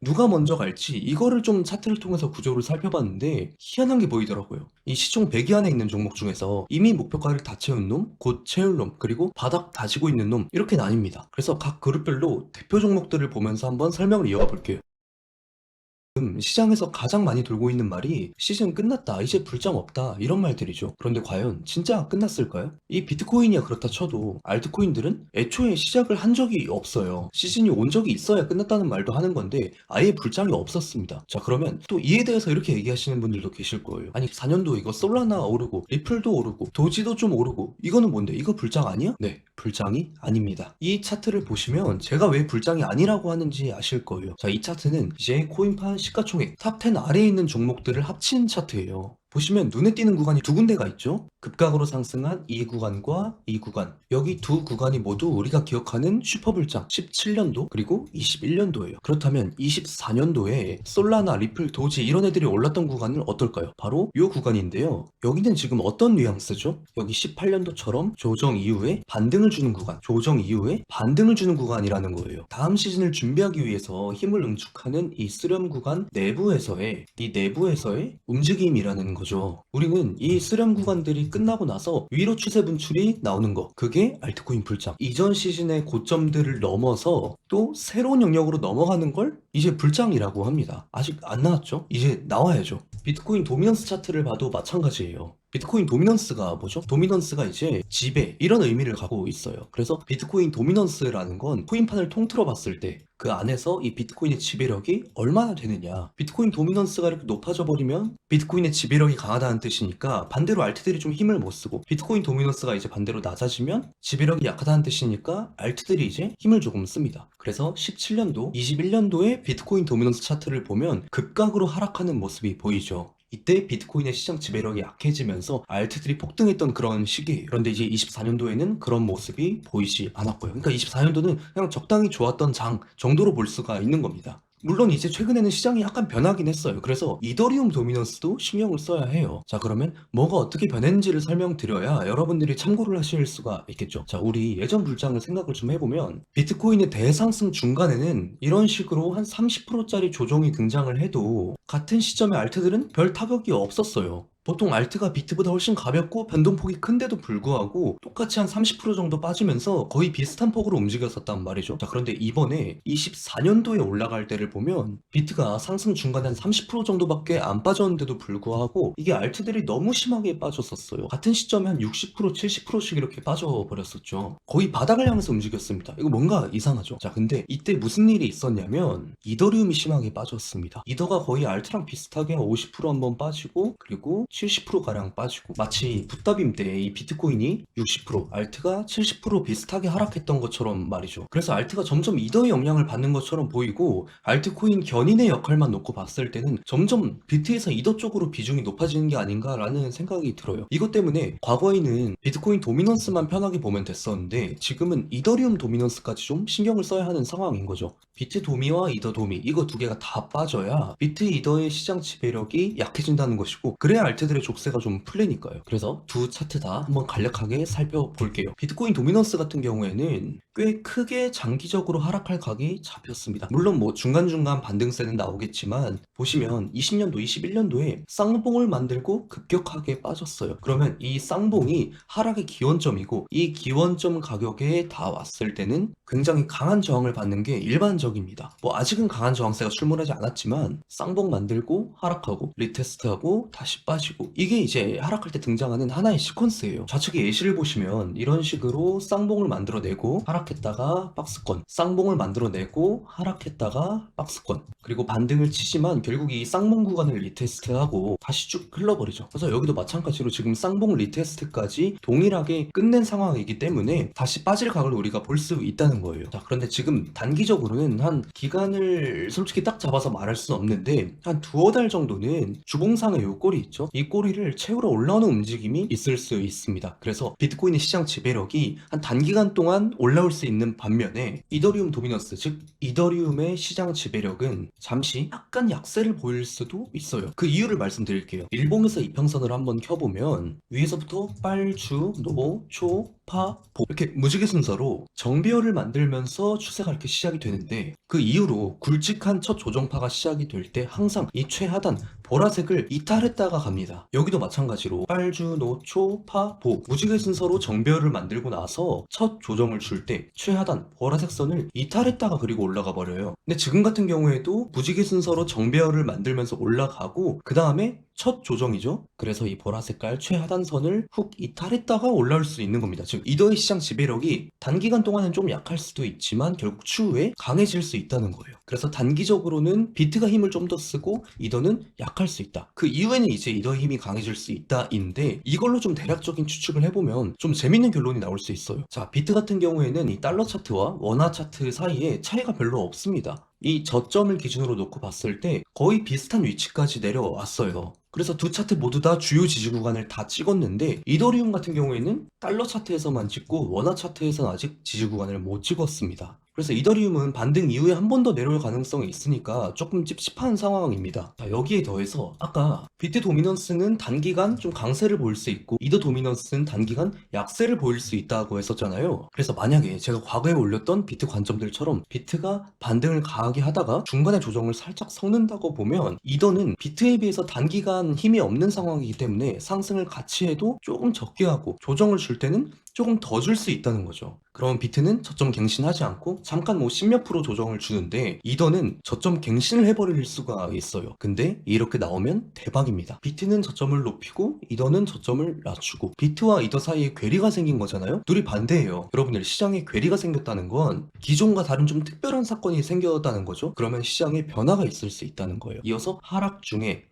누가 먼저 갈지 이거를 좀 차트를 통해서 구조를 살펴봤는데 희한한 게 보이더라고요. 이 시총 100위 안에 있는 종목 중에서 이미 목표가를 다 채운 놈, 곧 채울 놈, 그리고 바닥 다지고 있는 놈 이렇게 나뉩니다. 그래서 각 그룹별로 대표 종목들을 보면서 한번 설명을 이어가 볼게요. 시장에서 가장 많이 돌고 있는 말이 시즌 끝났다, 이제 불장 없다 이런 말들이죠. 그런데 과연 진짜 끝났을까요? 이 비트코인이야 그렇다 쳐도 알트코인들은 애초에 시작을 한 적이 없어요. 시즌이 온 적이 있어야 끝났다는 말도 하는 건데 아예 불장이 없었습니다. 자, 그러면 또 이에 대해서 이렇게 얘기하시는 분들도 계실 거예요. 아니 4년도 이거 솔라나 오르고 리플도 오르고 도지도 좀 오르고 이거는 뭔데, 이거 불장 아니야? 네, 불장이 아닙니다. 이 차트를 보시면 제가 왜 불장이 아니라고 하는지 아실 거예요. 자, 이 차트는 이제 코인판 시가총액 탑 10 아래에 있는 종목들을 합친 차트예요. 보시면 눈에 띄는 구간이 두 군데가 있죠. 급각으로 상승한 이 구간과 이 구간, 여기 두 구간이 모두 우리가 기억하는 슈퍼불장 17년도 그리고 21년도예요. 그렇다면 24년도에 솔라나 리플 도지 이런 애들이 올랐던 구간은 어떨까요? 바로 이 구간인데요. 여기는 지금 어떤 뉘앙스죠? 여기 18년도처럼 조정 이후에 반등을 주는 구간, 조정 이후에 반등을 주는 구간이라는 거예요. 다음 시즌을 준비하기 위해서 힘을 응축하는 이 수렴 구간 내부에서의 움직임이라는 거죠. 우리는 이 수렴 구간들이 끝나고 나서 위로 추세 분출이 나오는 거, 그게 알트코인 불장. 이전 시즌의 고점들을 넘어서 또 새로운 영역으로 넘어가는 걸 이제 불장이라고 합니다. 아직 안 나왔죠? 이제 나와야죠. 비트코인 도미넌스 차트를 봐도 마찬가지예요. 비트코인 도미넌스가 뭐죠? 도미넌스가 이제 지배 이런 의미를 갖고 있어요. 그래서 비트코인 도미넌스라는 건 코인판을 통틀어 봤을 때 그 안에서 이 비트코인의 지배력이 얼마나 되느냐. 비트코인 도미넌스가 이렇게 높아져 버리면 비트코인의 지배력이 강하다는 뜻이니까 반대로 알트들이 좀 힘을 못 쓰고, 비트코인 도미넌스가 이제 반대로 낮아지면 지배력이 약하다는 뜻이니까 알트들이 이제 힘을 조금 씁니다. 그래서 17년도, 21년도에 비트코인 도미넌스 차트를 보면 급각으로 하락하는 모습이 보이죠. 이때 비트코인의 시장 지배력이 약해지면서 알트들이 폭등했던 그런 시기예요. 그런데 이제 24년도에는 그런 모습이 보이지 않았고요. 그러니까 24년도는 그냥 적당히 좋았던 장 정도로 볼 수가 있는 겁니다. 물론 이제 최근에는 시장이 약간 변하긴 했어요. 그래서 이더리움 도미넌스도 신경을 써야 해요. 자, 그러면 뭐가 어떻게 변했는지를 설명드려야 여러분들이 참고를 하실 수가 있겠죠. 자, 우리 예전 불장을 생각을 좀 해보면 비트코인의 대상승 중간에는 이런 식으로 한 30%짜리 조정이 등장을 해도 같은 시점에 알트들은 별 타격이 없었어요. 보통 알트가 비트보다 훨씬 가볍고 변동폭이 큰데도 불구하고 똑같이 한 30% 정도 빠지면서 거의 비슷한 폭으로 움직였었단 말이죠. 자, 그런데 이번에 24년도에 올라갈 때를 보면 비트가 상승 중간에 한 30% 정도밖에 안 빠졌는데도 불구하고 이게 알트들이 너무 심하게 빠졌었어요. 같은 시점에 한 60%, 70%씩 이렇게 빠져버렸었죠. 거의 바닥을 향해서 움직였습니다. 이거 뭔가 이상하죠. 자, 근데 이때 무슨 일이 있었냐면 이더리움이 심하게 빠졌습니다. 이더가 거의 알트랑 비슷하게 50% 한번 빠지고 그리고 70%가량 빠지고, 마치 붓다빔 때 이 비트코인이 60%, 알트가 70% 비슷하게 하락했던 것처럼 말이죠. 그래서 알트가 점점 이더의 영향을 받는 것처럼 보이고 알트코인 견인의 역할만 놓고 봤을 때는 점점 비트에서 이더 쪽으로 비중이 높아지는 게 아닌가라는 생각이 들어요. 이것 때문에 과거에는 비트코인 도미넌스만 편하게 보면 됐었는데 지금은 이더리움 도미넌스까지 좀 신경을 써야 하는 상황인 거죠. 비트 도미와 이더 도미, 이거 두 개가 다 빠져야 비트 이더의 시장 지배력이 약해진다는 것이고, 그래야 알트들의 족쇄가 좀 풀리니까요. 그래서 두 차트 다 한번 간략하게 살펴볼게요. 비트코인 도미넌스 같은 경우에는 꽤 크게 장기적으로 하락할 각이 잡혔습니다. 물론 뭐 중간중간 반등세는 나오겠지만 보시면 20년도, 21년도에 쌍봉을 만들고 급격하게 빠졌어요. 그러면 이 쌍봉이 하락의 기원점이고 이 기원점 가격에 다 왔을 때는 굉장히 강한 저항을 받는 게 일반적입니다. 뭐 아직은 강한 저항세가 출몰하지 않았지만 쌍봉 만들고 하락하고 리테스트하고 다시 빠지고, 이게 이제 하락할 때 등장하는 하나의 시퀀스예요. 좌측의 예시를 보시면 이런 식으로 쌍봉을 만들어내고 하락했다가 박스권, 쌍봉을 만들어내고 하락했다가 박스권, 그리고 반등을 치지만 결국 이 쌍봉 구간을 리테스트하고 다시 쭉 흘러버리죠. 그래서 여기도 마찬가지로 지금 쌍봉 리테스트까지 동일하게 끝낸 상황이기 때문에 다시 빠질 각을 우리가 볼 수 있다는 거예요. 자, 그런데 지금 단기적으로는 한 기간을 솔직히 딱 잡아서 말할 수는 없는데 한 두어 달 정도는 주봉상의 요 꼬리 있죠? 이 꼬리를 채우러 올라오는 움직임이 있을 수 있습니다. 그래서 비트코인의 시장 지배력이 한 단기간 동안 올라올 수 있는 반면에 이더리움 도미넌스, 즉 이더리움의 시장 지배력은 잠시 약간 약세를 보일 수도 있어요. 그 이유를 말씀드릴게요. 일봉에서 이평선을 한번 켜보면 위에서부터 빨, 주, 노, 초, 파, 보 이렇게 무지개 순서로 정배열을 만들면서 추세가 이렇게 시작이 되는데 그 이후로 굵직한 첫 조정파가 시작이 될 때 항상 이 최하단 보라색을 이탈했다가 갑니다. 여기도 마찬가지로 빨주, 노초, 파, 보 무지개 순서로 정배열을 만들고 나서 첫 조정을 줄 때 최하단 보라색 선을 이탈했다가 그리고 올라가 버려요. 근데 지금 같은 경우에도 무지개 순서로 정배열을 만들면서 올라가고 그 다음에 첫 조정이죠. 그래서 이 보라색깔 최하단선을 훅 이탈했다가 올라올 수 있는 겁니다. 즉 이더의 시장 지배력이 단기간 동안은 좀 약할 수도 있지만 결국 추후에 강해질 수 있다는 거예요. 그래서 단기적으로는 비트가 힘을 좀 더 쓰고 이더는 약할 수 있다. 그 이후에는 이제 이더의 힘이 강해질 수 있다인데 이걸로 좀 대략적인 추측을 해보면 좀 재밌는 결론이 나올 수 있어요. 자, 비트 같은 경우에는 이 달러 차트와 원화 차트 사이에 차이가 별로 없습니다. 이 저점을 기준으로 놓고 봤을 때 거의 비슷한 위치까지 내려왔어요. 그래서 두 차트 모두 다 주요 지지 구간을 다 찍었는데 이더리움 같은 경우에는 달러 차트에서만 찍고 원화 차트에서는 아직 지지 구간을 못 찍었습니다. 그래서 이더리움은 반등 이후에 한 번 더 내려올 가능성이 있으니까 조금 찝찝한 상황입니다. 자, 여기에 더해서 아까 비트 도미넌스는 단기간 좀 강세를 보일 수 있고 이더 도미넌스는 단기간 약세를 보일 수 있다고 했었잖아요. 그래서 만약에 제가 과거에 올렸던 비트 관점들처럼 비트가 반등을 강하게 하다가 중간에 조정을 살짝 섞는다고 보면 이더는 비트에 비해서 단기간 힘이 없는 상황이기 때문에 상승을 같이 해도 조금 적게 하고 조정을 줄 때는 조금 더 줄 수 있다는 거죠. 그럼 비트는 저점 갱신하지 않고 잠깐 뭐 10몇 프로 조정을 주는데 이더는 저점 갱신을 해버릴 수가 있어요. 근데 이렇게 나오면 대박입니다. 비트는 저점을 높이고 이더는 저점을 낮추고 비트와 이더 사이에 괴리가 생긴 거잖아요. 둘이 반대예요. 여러분들 시장에 괴리가 생겼다는 건 기존과 다른 좀 특별한 사건이 생겼다는 거죠. 그러면 시장에 변화가 있을 수 있다는 거예요. 이어서 하락 중에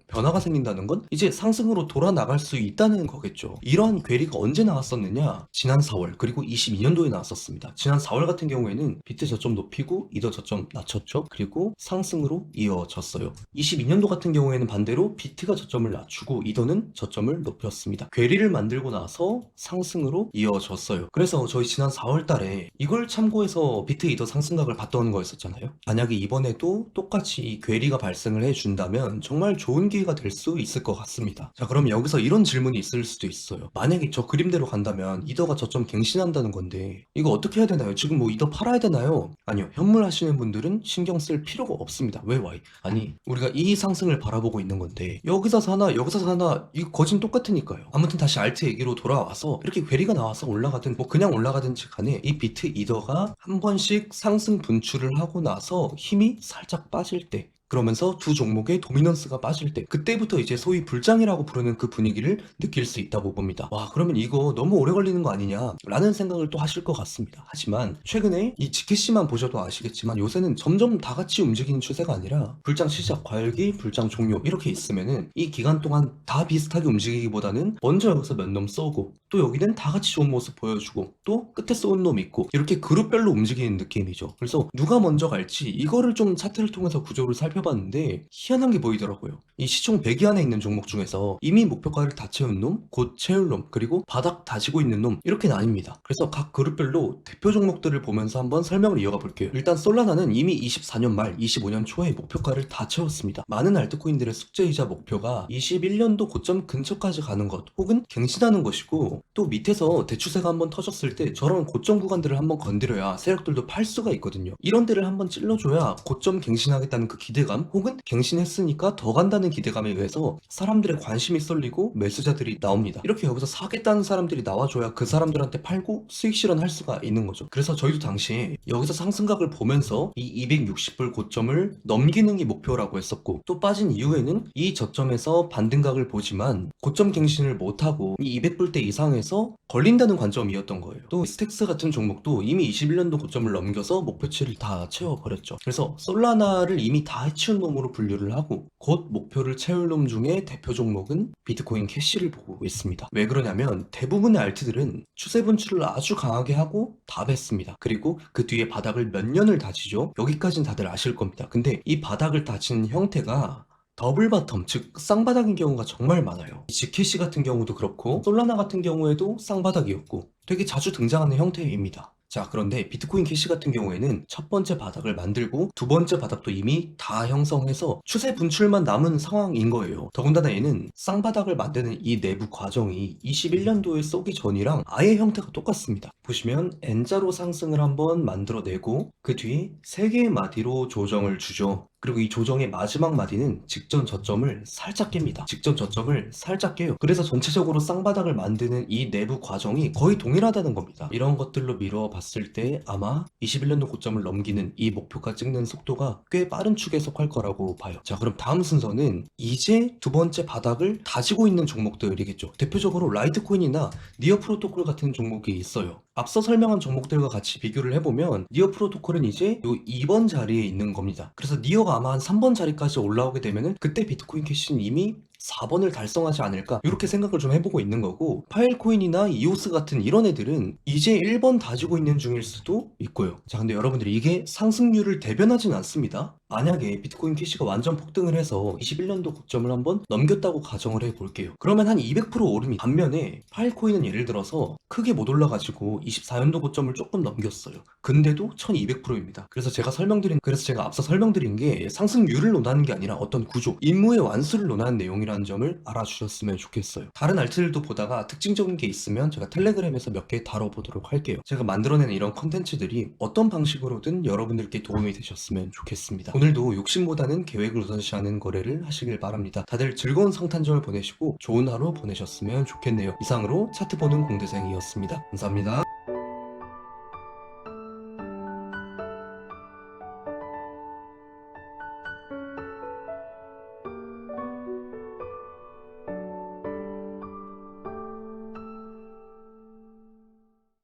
변화가 생긴다는 건 이제 상승으로 돌아 나갈 수 있다는 거겠죠. 이러한 괴리가 언제 나왔었느냐? 지난 4월 그리고 22년도에 나왔었습니다. 지난 4월 같은 경우에는 비트 저점 높이고 이더 저점 낮췄죠. 그리고 상승으로 이어졌어요. 22년도 같은 경우에는 반대로 비트가 저점을 낮추고 이더는 저점을 높였습니다. 괴리를 만들고 나서 상승으로 이어졌어요. 그래서 저희 지난 4월 달에 이걸 참고해서 비트 이더 상승각을 봤던 거였었잖아요. 만약에 이번에도 똑같이 이 괴리가 발생을 해준다면 정말 좋은 기회가 될 수 있을 것 같습니다. 자, 그럼 여기서 이런 질문이 있을 수도 있어요. 만약에 저 그림대로 간다면 이더가 저점 갱신한다는 건데 이거 어떻게 해야 되나요? 지금 뭐 이더 팔아야 되나요? 아니요. 현물 하시는 분들은 신경 쓸 필요가 없습니다. 왜 와이? 아니 우리가 이 상승을 바라보고 있는 건데 여기서 사나 여기서 사나 이거 거진 똑같으니까요. 아무튼 다시 알트 얘기로 돌아와서 이렇게 괴리가 나와서 올라가든 뭐 그냥 올라가든지 간에 이 비트 이더가 한 번씩 상승 분출을 하고 나서 힘이 살짝 빠질 때 그러면서 두 종목의 도미넌스가 빠질 때 그때부터 이제 소위 불장이라고 부르는 그 분위기를 느낄 수 있다고 봅니다. 와, 그러면 이거 너무 오래 걸리는 거 아니냐 라는 생각을 또 하실 것 같습니다. 하지만 최근에 이 지켓씨만 보셔도 아시겠지만 요새는 점점 다 같이 움직이는 추세가 아니라 불장 시작, 과열기, 불장 종료 이렇게 있으면은 이 기간 동안 다 비슷하게 움직이기보다는 먼저 여기서 몇 놈 쏘고 또 여기는 다 같이 좋은 모습 보여주고 또 끝에 쏘은 놈 있고 이렇게 그룹별로 움직이는 느낌이죠. 그래서 누가 먼저 갈지 이거를 좀 차트를 통해서 구조를 살펴봤는데 희한한 게 보이더라고요. 이 시총 100위 안에 있는 종목 중에서 이미 목표가를 다 채운 놈, 곧 채울 놈, 그리고 바닥 다지고 있는 놈 이렇게 나뉩니다. 그래서 각 그룹별로 대표 종목들을 보면서 한번 설명을 이어가 볼게요. 일단 솔라나는 이미 24년 말, 25년 초에 목표가를 다 채웠습니다. 많은 알트코인들의 숙제이자 목표가 21년도 고점 근처까지 가는 것 혹은 갱신하는 것이고 또 밑에서 대추세가 한번 터졌을 때 저런 고점 구간들을 한번 건드려야 세력들도 팔 수가 있거든요. 이런 데를 한번 찔러줘야 고점 갱신하겠다는 그 기대감 혹은 갱신했으니까 더 간다는 기대감에 의해서 사람들의 관심이 쏠리고 매수자들이 나옵니다. 이렇게 여기서 사겠다는 사람들이 나와줘야 그 사람들한테 팔고 수익 실현할 수가 있는 거죠. 그래서 저희도 당시에 여기서 상승각을 보면서 이 260불 고점을 넘기는 게 목표라고 했었고 또 빠진 이후에는 이 저점에서 반등각을 보지만 고점 갱신을 못하고 이 200불대 이상에서 걸린다는 관점이었던 거예요. 또 스택스 같은 종목도 이미 21년도 고점을 넘겨서 목표치를 다 채워버렸죠. 그래서 솔라나를 이미 다 해치운 놈으로 분류를 하고 곧 목표를 채울 놈 중에 대표 종목은 비트코인 캐시를 보고 있습니다. 왜 그러냐면 대부분의 알트들은 추세 분출을 아주 강하게 하고 다 뱄습니다. 그리고 그 뒤에 바닥을 몇 년을 다지죠. 여기까지는 다들 아실 겁니다. 근데 이 바닥을 다지는 형태가 더블 바텀, 즉 쌍바닥인 경우가 정말 많아요. 지켓시 같은 경우도 그렇고 솔라나 같은 경우에도 쌍바닥이었고 되게 자주 등장하는 형태입니다. 자, 그런데 비트코인 캐시 같은 경우에는 첫 번째 바닥을 만들고 두 번째 바닥도 이미 다 형성해서 추세 분출만 남은 상황인 거예요. 더군다나 얘는 쌍바닥을 만드는 이 내부 과정이 21년도에 쏘기 전이랑 아예 형태가 똑같습니다. 보시면 N자로 상승을 한번 만들어내고 그 뒤에 3개의 마디로 조정을 주죠. 그리고 이 조정의 마지막 마디는 직전 저점을 살짝 깹니다. 직전 저점을 살짝 깨요. 그래서 전체적으로 쌍바닥을 만드는 이 내부 과정이 거의 동일하다는 겁니다. 이런 것들로 미뤄봤을 때 아마 21년도 고점을 넘기는 이 목표가 찍는 속도가 꽤 빠른 축에 속할 거라고 봐요. 자, 그럼 다음 순서는 이제 두 번째 바닥을 다지고 있는 종목들이겠죠. 대표적으로 라이트코인이나 니어 프로토콜 같은 종목이 있어요. 앞서 설명한 종목들과 같이 비교를 해보면 니어 프로토콜은 이제 요 2번 자리에 있는 겁니다. 그래서 니어가 아마 한 3번 자리까지 올라오게 되면은 그때 비트코인 캐시는 이미 4번을 달성하지 않을까 이렇게 생각을 좀 해보고 있는 거고, 파일코인이나 이오스 같은 이런 애들은 이제 1번 다지고 있는 중일 수도 있고요. 자, 근데 여러분들이 이게 상승률을 대변하진 않습니다. 만약에 비트코인 캐시가 완전 폭등을 해서 21년도 고점을 한번 넘겼다고 가정을 해볼게요. 그러면 한 200% 오릅니다. 반면에 파일코인은 예를 들어서 크게 못 올라가지고 24년도 고점을 조금 넘겼어요. 근데도 1200%입니다. 그래서 제가 앞서 설명드린 게 상승률을 논하는 게 아니라 어떤 구조, 임무의 완수를 논하는 내용이라는 점을 알아주셨으면 좋겠어요. 다른 알트들도 보다가 특징적인 게 있으면 제가 텔레그램에서 몇 개 다뤄보도록 할게요. 제가 만들어낸 이런 컨텐츠들이 어떤 방식으로든 여러분들께 도움이 되셨으면 좋겠습니다. 오늘도 욕심보다는 계획을 우선시하는 거래를 하시길 바랍니다. 다들 즐거운 성탄절 보내시고 좋은 하루 보내셨으면 좋겠네요. 이상으로 차트 보는 공대생이었습니다. 감사합니다.